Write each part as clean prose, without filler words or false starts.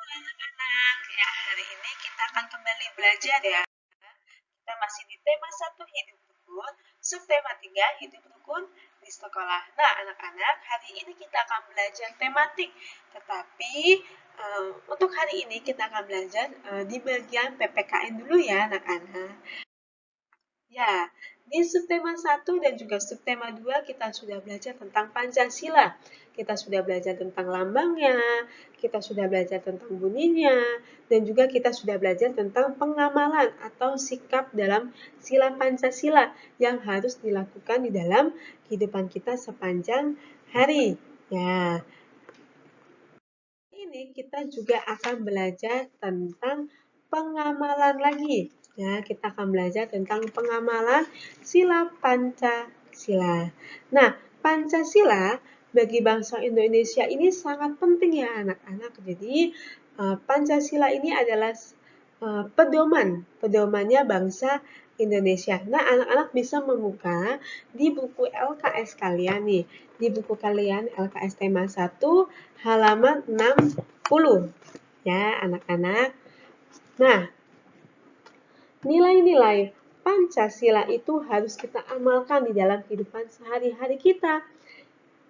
Anak-anak, ya hari ini kita akan kembali belajar ya. Kita masih di tema 1 hidup rukun, subtema 3 hidup rukun di sekolah. Nah anak-anak, hari ini kita akan belajar tematik. Tetapi untuk hari ini kita akan belajar di bagian PPKN dulu ya anak-anak. Ya, di subtema 1 dan juga subtema 2 kita sudah belajar tentang Pancasila. Kita sudah belajar tentang lambangnya, kita sudah belajar tentang bunyinya, dan juga kita sudah belajar tentang pengamalan atau sikap dalam sila Pancasila yang harus dilakukan di dalam kehidupan kita sepanjang hari. Ya, ini kita juga akan belajar tentang pengamalan lagi. Ya, kita akan belajar tentang pengamalan sila Pancasila. Nah, Pancasila bagi bangsa Indonesia ini sangat penting ya anak-anak. Jadi, Pancasila ini adalah pedomannya bangsa Indonesia. Nah, anak-anak bisa membuka di buku LKS kalian nih. Di buku kalian LKS tema 1 halaman 60. Ya, anak-anak. Nah, nilai-nilai Pancasila itu harus kita amalkan di dalam kehidupan sehari-hari kita.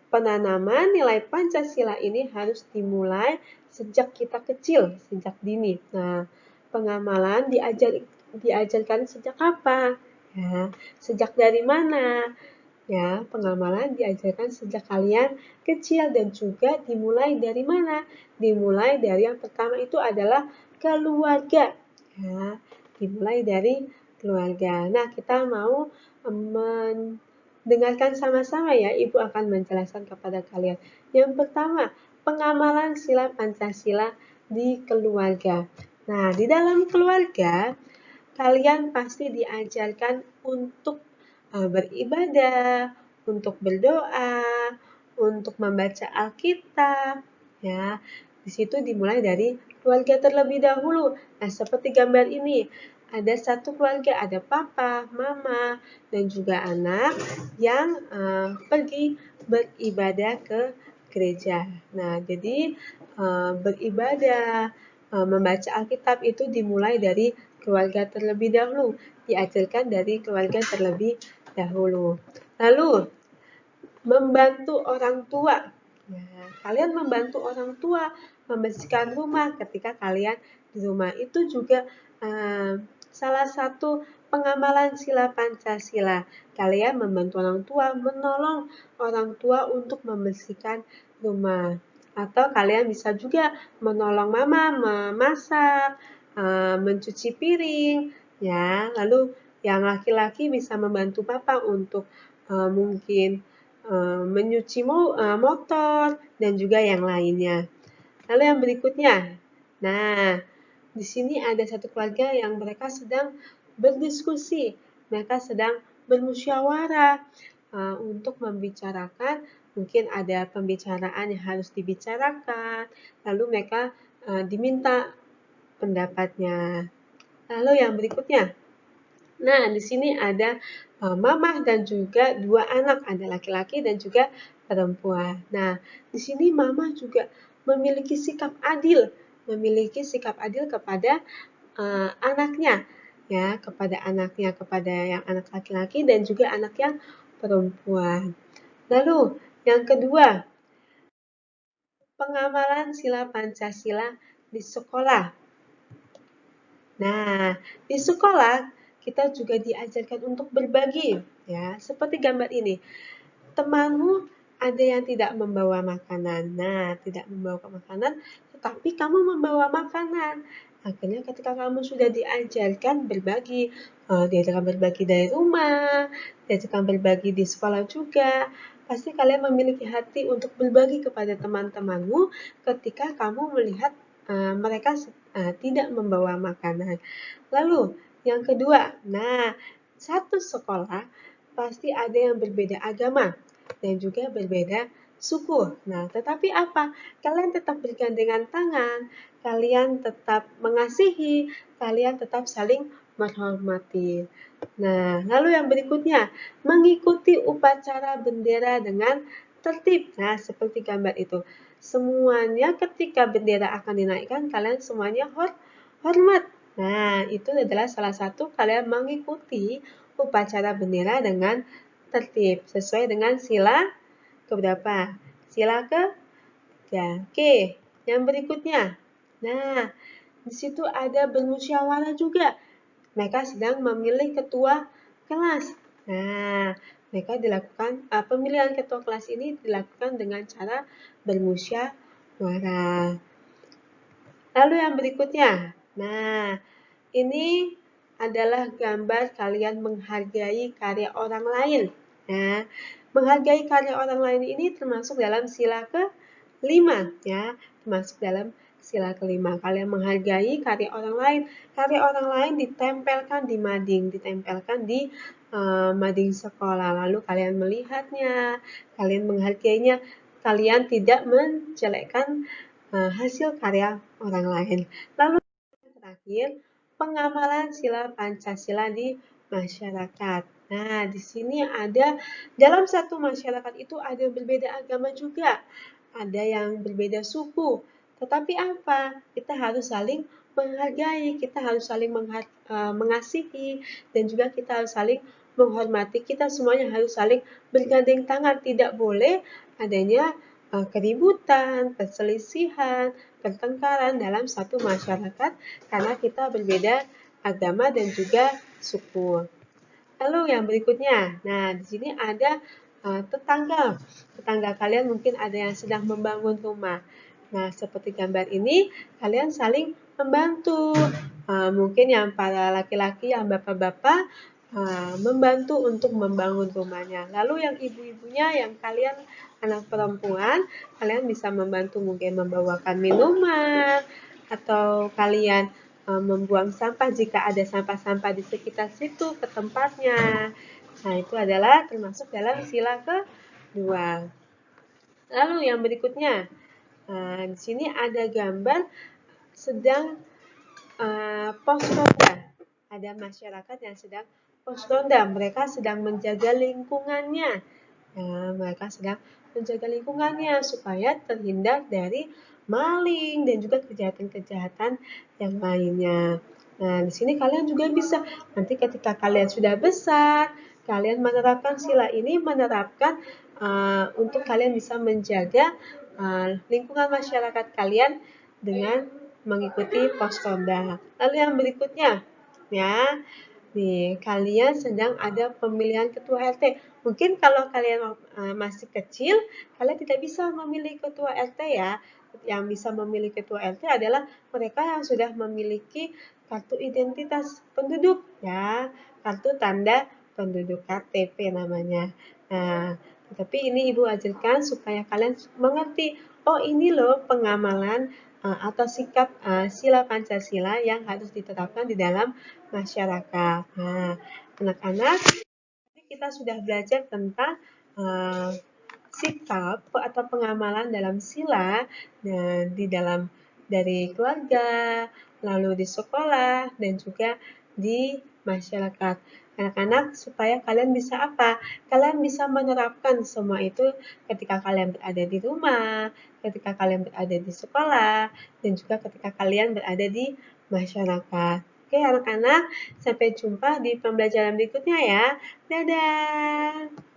Penanaman nilai Pancasila ini harus dimulai sejak kita kecil, sejak dini. Nah, pengamalan diajarkan sejak apa? Ya, sejak dari mana? Ya, pengamalan diajarkan sejak kalian kecil dan juga dimulai dari mana? Dimulai dari yang pertama itu adalah keluarga. Ya, dimulai dari keluarga. Nah, kita mau mendengarkan sama-sama ya, Ibu akan menjelaskan kepada kalian. Yang pertama, pengamalan sila Pancasila di keluarga. Nah, di dalam keluarga, kalian pasti diajarkan untuk beribadah, untuk berdoa, untuk membaca Alkitab, ya. Di situ dimulai dari keluarga terlebih dahulu. Nah, seperti gambar ini, ada satu keluarga, ada papa, mama, dan juga anak yang pergi beribadah ke gereja. Nah, jadi beribadah, membaca Alkitab itu dimulai dari keluarga terlebih dahulu, diajarkan dari keluarga terlebih dahulu. Lalu, membantu orang tua. Ya, kalian membantu orang tua membersihkan rumah ketika kalian di rumah. Itu juga salah satu pengamalan sila Pancasila. Kalian membantu orang tua, menolong orang tua untuk membersihkan rumah. Atau kalian bisa juga menolong mama memasak, mencuci piring, ya. Lalu yang laki-laki bisa membantu papa untuk mungkin menyuci motor dan juga yang lainnya. Lalu yang berikutnya, nah di sini ada satu keluarga yang mereka sedang berdiskusi, mereka sedang bermusyawarah untuk membicarakan, mungkin ada pembicaraan yang harus dibicarakan, lalu mereka diminta pendapatnya. Lalu yang berikutnya, nah di sini ada mamah dan juga dua anak, ada laki-laki dan juga perempuan. Nah, di sini mamah juga memiliki sikap adil kepada anaknya, ya, kepada yang anak laki-laki dan juga anak yang perempuan. Lalu yang kedua, pengamalan sila Pancasila di sekolah. Nah, di sekolah kita juga diajarkan untuk berbagi, ya, seperti gambar ini. Temanmu ada yang tidak membawa makanan. Nah, tidak membawa makanan, tetapi kamu membawa makanan. Akhirnya ketika kamu sudah diajarkan berbagi, diajarkan berbagi dari rumah, diajarkan berbagi di sekolah juga, pasti kalian memiliki hati untuk berbagi kepada teman-temanmu ketika kamu melihat mereka tidak membawa makanan. Lalu, yang kedua, nah, satu sekolah pasti ada yang berbeda agama dan juga berbeda suku. Nah, tetapi apa? Kalian tetap bergandengan tangan, kalian tetap mengasihi, kalian tetap saling menghormati. Nah, lalu yang berikutnya, mengikuti upacara bendera dengan tertib. Nah, seperti gambar itu. Semuanya ketika bendera akan dinaikkan, kalian semuanya hormat. Nah, itu adalah salah satu kalian mengikuti upacara bendera dengan tertib sesuai dengan sila keberapa? Sila ketiga. Oke, yang berikutnya. Nah, di situ ada bermusyawarah juga. Mereka sedang memilih ketua kelas. Nah, pemilihan ketua kelas ini dilakukan dengan cara bermusyawarah. Lalu yang berikutnya. Nah, ini adalah gambar kalian menghargai karya orang lain. Nah, menghargai karya orang lain ini termasuk dalam sila kelima, ya, termasuk dalam sila kelima. Kalian menghargai karya orang lain. Karya orang lain ditempelkan di mading, ditempelkan di mading sekolah. Lalu kalian melihatnya, kalian menghargainya, kalian tidak menjelekkan hasil karya orang lain. Lalu terakhir, pengamalan sila Pancasila di masyarakat. Nah, di sini ada dalam satu masyarakat itu ada berbeda agama juga, ada yang berbeda suku. Tetapi apa? Kita harus saling menghargai, kita harus saling mengasihi, dan juga kita harus saling menghormati. Kita semuanya harus saling bergandeng tangan. Tidak boleh adanya keributan, perselisihan, pertengkaran dalam satu masyarakat karena kita berbeda agama dan juga suku. Lalu yang berikutnya, nah di sini ada tetangga. Tetangga kalian mungkin ada yang sedang membangun rumah. Nah, seperti gambar ini, kalian saling membantu. Mungkin yang para laki-laki, yang bapak-bapak, membantu untuk membangun rumahnya. Lalu yang ibu-ibunya, yang kalian anak perempuan, kalian bisa membantu mungkin membawakan minuman, atau kalian membuang sampah jika ada sampah-sampah di sekitar situ ke tempatnya. Nah, itu adalah termasuk dalam sila kedua. Lalu yang berikutnya, di sini ada gambar sedang pos ronda. Ada masyarakat yang sedang pos ronda. Mereka sedang menjaga lingkungannya. Mereka sedang menjaga lingkungannya supaya terhindar dari maling dan juga kejahatan-kejahatan yang lainnya. Nah, di sini kalian juga bisa, nanti ketika kalian sudah besar, kalian menerapkan sila ini, menerapkan untuk kalian bisa menjaga lingkungan masyarakat kalian dengan mengikuti pos ronda. Lalu yang berikutnya, ya, nih kalian sedang ada pemilihan ketua RT. Mungkin kalau kalian masih kecil, kalian tidak bisa memilih ketua RT ya. Yang bisa memilih ketua RT adalah mereka yang sudah memiliki kartu identitas penduduk ya, kartu tanda penduduk KTP namanya. Nah, tapi ini Ibu ajarkan supaya kalian mengerti, oh ini loh pengamalan atau sikap sila Pancasila yang harus diterapkan di dalam masyarakat. Nah, anak-anak, kita sudah belajar tentang sikap atau pengamalan dalam sila di dalam dari keluarga, lalu di sekolah, dan juga di masyarakat. Anak-anak, supaya kalian bisa apa? Kalian bisa menerapkan semua itu ketika kalian berada di rumah, ketika kalian berada di sekolah, dan juga ketika kalian berada di masyarakat. Oke anak-anak, sampai jumpa di pembelajaran berikutnya ya. Dadah!